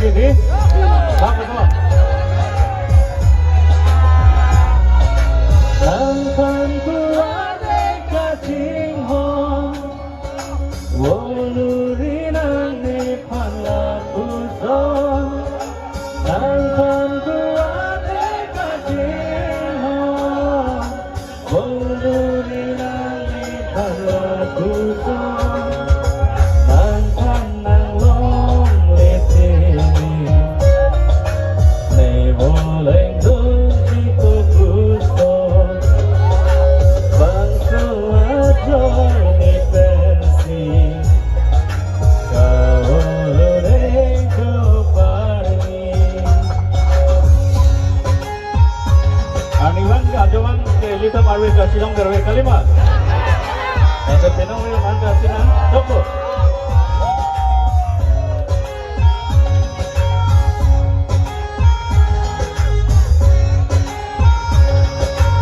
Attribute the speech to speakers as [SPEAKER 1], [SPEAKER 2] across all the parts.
[SPEAKER 1] ini bang semua tangan keluarga singhong wolurinang ni palapuson tangan keluarga singhong wolurinang ni palapuson Kita marwis ke silong derwe kalimat. Ada penong ni mana sinan toko.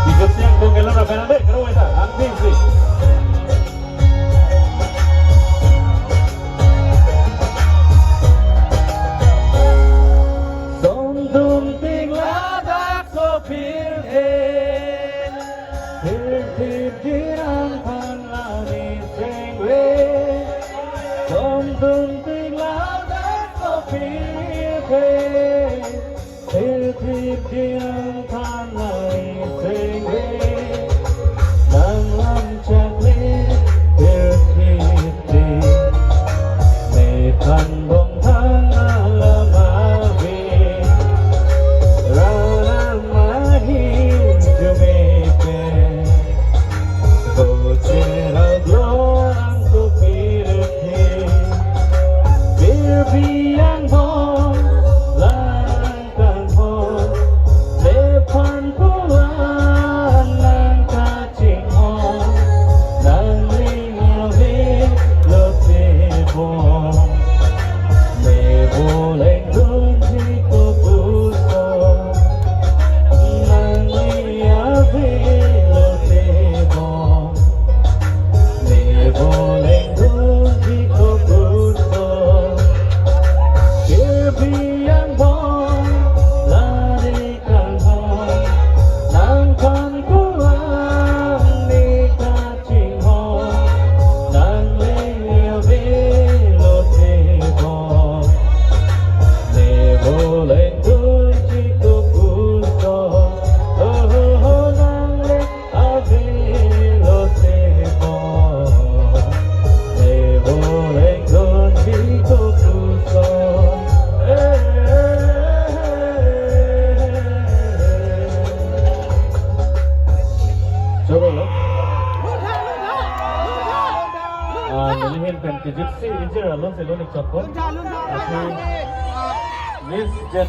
[SPEAKER 1] Hidupnya konggelan apa nanti kerana kita angking sih. Sondum tinggal tak sopir Dirang panlani sengwe Sondung tinggal dan kopi dirang panlani sengwe Dalam cakli dirkiti Netan bong tanah lamawi Rana mahim jumike Biang hon, langkan hon, depan pulang langkah cing hon, dan lingawi lotebon, boleh kunci kepuson, dan lingawi lotebon, boleh kunci kepuson. Biang hon, larikan hon, langkan pulang di kacing hon, dan lewe lotebon, boleh kunci kepuson, nang lewe lotebon, boleh kunci kepuson. Nilihin pen kijit si injir alon se lonik chapon. Miss Jet